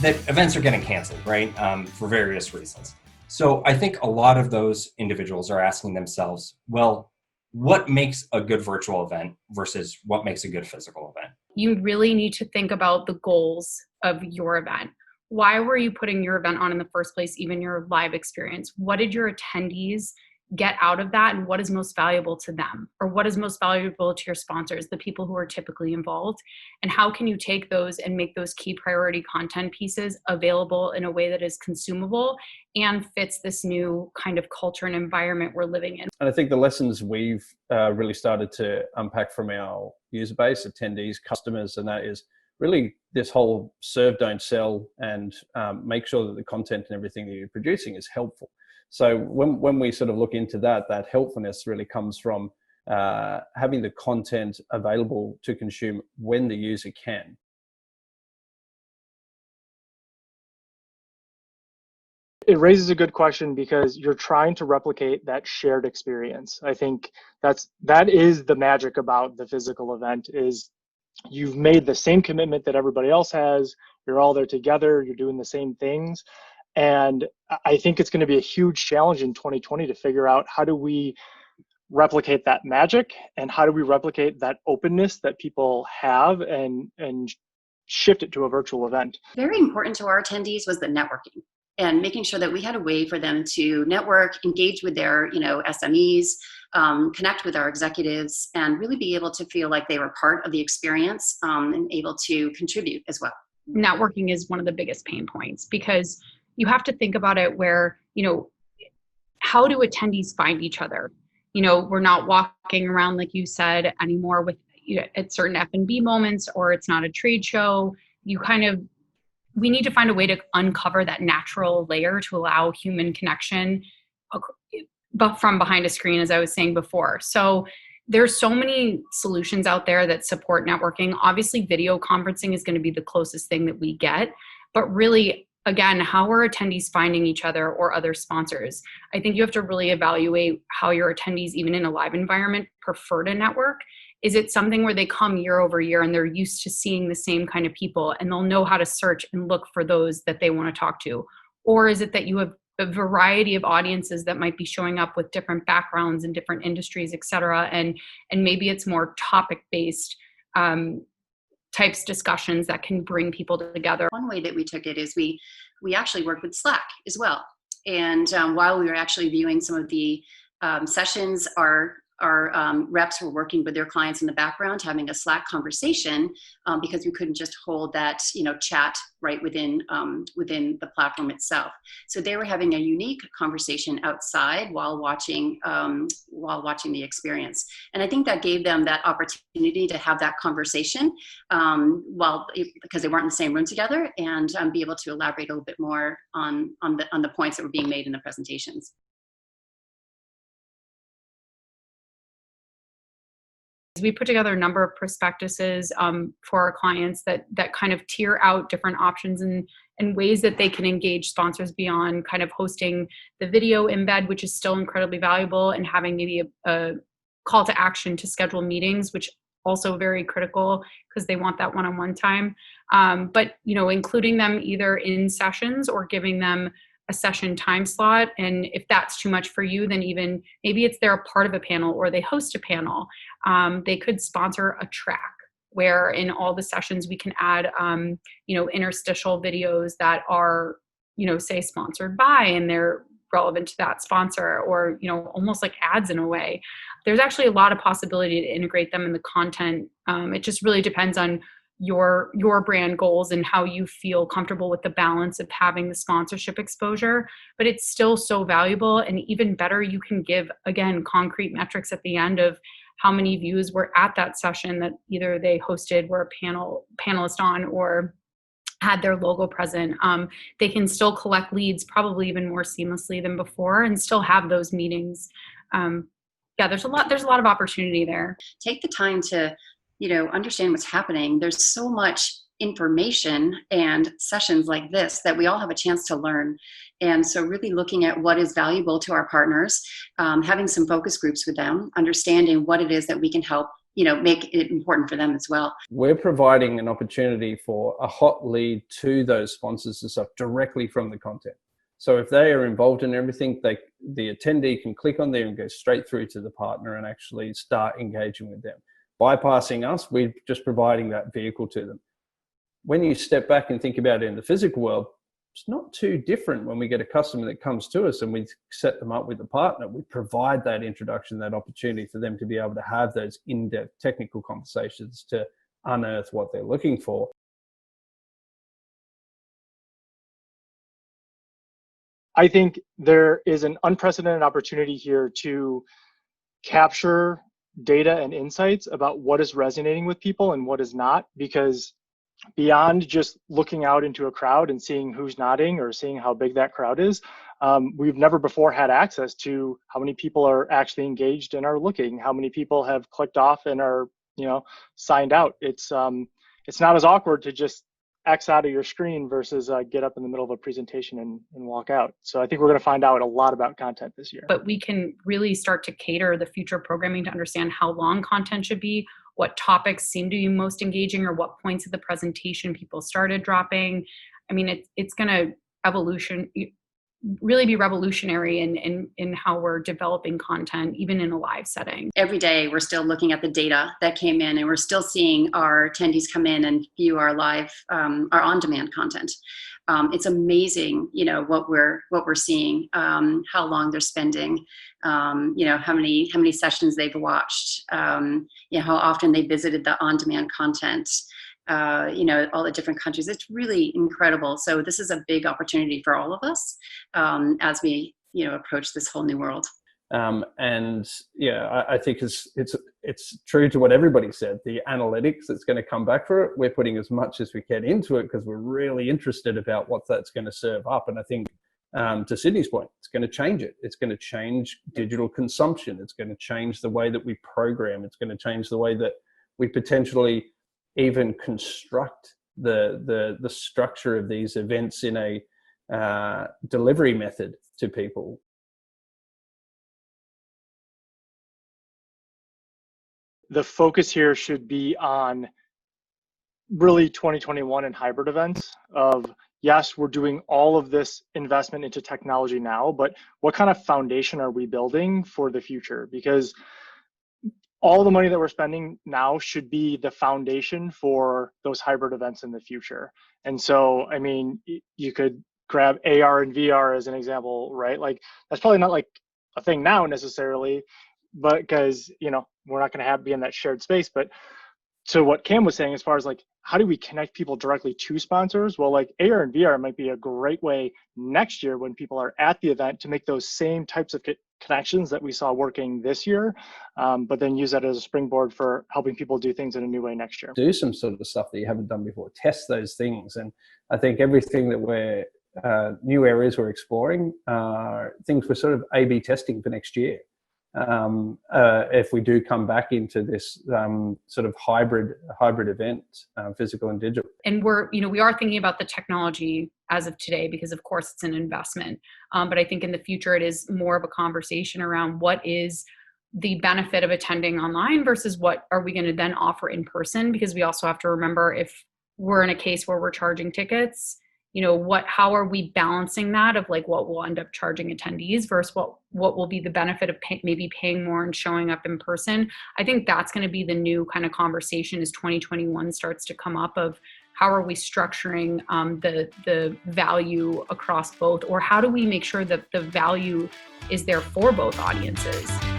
that events are getting canceled, right? For various reasons. So I think a lot of those individuals are asking themselves, well, what makes a good virtual event versus what makes a good physical event? You really need to think about the goals of your event. Why were you putting your event on in the first place, even your live experience? What did your attendees get out of that, and what is most valuable to them, or what is most valuable to your sponsors, the people who are typically involved? And how can you take those and make those key priority content pieces available in a way that is consumable and fits this new kind of culture and environment we're living in? And I think the lessons we've really started to unpack from our user base, attendees, customers, and that is really this whole serve, don't sell, and make sure that the content and everything that you're producing is helpful. So when we sort of look into that helpfulness really comes from having the content available to consume when the user can. It raises a good question because you're trying to replicate that shared experience. I think that is the magic about the physical event is you've made the same commitment that everybody else has. You're all there together. You're doing the same things. And I think it's going to be a huge challenge in 2020 to figure out how do we replicate that magic and how do we replicate that openness that people have and shift it to a virtual event. Very important to our attendees was the networking and making sure that we had a way for them to network, engage with their SMEs, connect with our executives, and really be able to feel like they were part of the experience and able to contribute as well. Networking is one of the biggest pain points because you have to think about it where, how do attendees find each other? We're not walking around, like you said, anymore with at certain F&B moments, or it's not a trade show. We need to find a way to uncover that natural layer to allow human connection but from behind a screen, as I was saying before. So there's so many solutions out there that support networking. Obviously, video conferencing is going to be the closest thing that we get, but really, again, how are attendees finding each other or other sponsors? I think you have to really evaluate how your attendees, even in a live environment, prefer to network. Is it something where they come year over year and they're used to seeing the same kind of people and they'll know how to search and look for those that they want to talk to? Or is it that you have a variety of audiences that might be showing up with different backgrounds and different industries, et cetera, and maybe it's more topic-based types discussions that can bring people together? One way that we took it is we actually worked with Slack as well. And while we were actually viewing some of the sessions, our reps were working with their clients in the background, having a Slack conversation because we couldn't just hold that chat right within the platform itself. So they were having a unique conversation outside while watching the experience, and I think that gave them that opportunity to have that conversation because they weren't in the same room together, and be able to elaborate a little bit more on the points that were being made in the presentations. We put together a number of prospectuses for our clients that kind of tier out different options and ways that they can engage sponsors beyond kind of hosting the video embed, which is still incredibly valuable, and having maybe a call to action to schedule meetings, which also very critical because they want that one-on-one time. But including them either in sessions or giving them a session time slot. And if that's too much for you, then even maybe they're a part of a panel or they host a panel. They could sponsor a track where in all the sessions we can add, interstitial videos that are, say sponsored by, and they're relevant to that sponsor, or, almost like ads in a way. There's actually a lot of possibility to integrate them in the content. It just really depends on your brand goals and how you feel comfortable with the balance of having the sponsorship exposure, but it's still so valuable. And even better, you can give, again, concrete metrics at the end of how many views were at that session that either they hosted, were a panelist on, or had their logo present. They can still collect leads probably even more seamlessly than before and still have those meetings. There's a lot of opportunity there. Take the time to understand what's happening. There's so much information and sessions like this that we all have a chance to learn. And so really looking at what is valuable to our partners, having some focus groups with them, understanding what it is that we can help make it important for them as well. We're providing an opportunity for a hot lead to those sponsors and stuff directly from the content. So if they are involved in everything, the attendee can click on there and go straight through to the partner and actually start engaging with them. Bypassing us, we're just providing that vehicle to them. When you step back and think about it in the physical world, it's not too different when we get a customer that comes to us and we set them up with a partner. We provide that introduction, that opportunity for them to be able to have those in-depth technical conversations to unearth what they're looking for. I think there is an unprecedented opportunity here to capture data and insights about what is resonating with people and what is not, because beyond just looking out into a crowd and seeing who's nodding or seeing how big that crowd is, we've never before had access to how many people are actually engaged and are looking, how many people have clicked off and are, signed out. It's not as awkward to just X out of your screen versus get up in the middle of a presentation and walk out. So I think we're going to find out a lot about content this year. But we can really start to cater the future programming to understand how long content should be, what topics seem to be most engaging, or what points of the presentation people started dropping. I mean, it's going to really be revolutionary in how we're developing content, even in a live setting. Every day, we're still looking at the data that came in, and we're still seeing our attendees come in and view our live, our on-demand content. It's amazing, what we're seeing, how long they're spending, how many sessions they've watched, how often they visited the on-demand content. All the different countries. It's really incredible. So this is a big opportunity for all of us as we, approach this whole new world. I think it's true to what everybody said. The analytics that's going to come back for it, we're putting as much as we can into it because we're really interested about what that's going to serve up. And I think to Sydney's point, it's going to change it. It's going to change digital consumption. It's going to change the way that we program. It's going to change the way that we potentially even construct the structure of these events in a delivery method to people. The focus here should be on really 2021 and hybrid events of, yes, we're doing all of this investment into technology now, but what kind of foundation are we building for the future? Because all the money that we're spending now should be the foundation for those hybrid events in the future. And so, I mean, you could grab AR and VR as an example, right? Like, that's probably not like a thing now necessarily, but because, we're not going to be in that shared space. But to what Cam was saying, as far as like, how do we connect people directly to sponsors? Well, like AR and VR might be a great way next year when people are at the event to make those same types of connections that we saw working this year, but then use that as a springboard for helping people do things in a new way next year. Do some sort of stuff that you haven't done before. Test those things. And I think everything that new areas we're exploring are things we're sort of A/B testing for next year. If we do come back into this sort of hybrid event, physical and digital. And we are thinking about the technology as of today, because of course it's an investment. But I think in the future, it is more of a conversation around what is the benefit of attending online versus what are we going to then offer in person? Because we also have to remember, if we're in a case where we're charging tickets, how are we balancing that of like what we'll end up charging attendees versus what will be the benefit of maybe paying more and showing up in person? I think that's going to be the new kind of conversation as 2021 starts to come up of how are we structuring the value across both, or how do we make sure that the value is there for both audiences?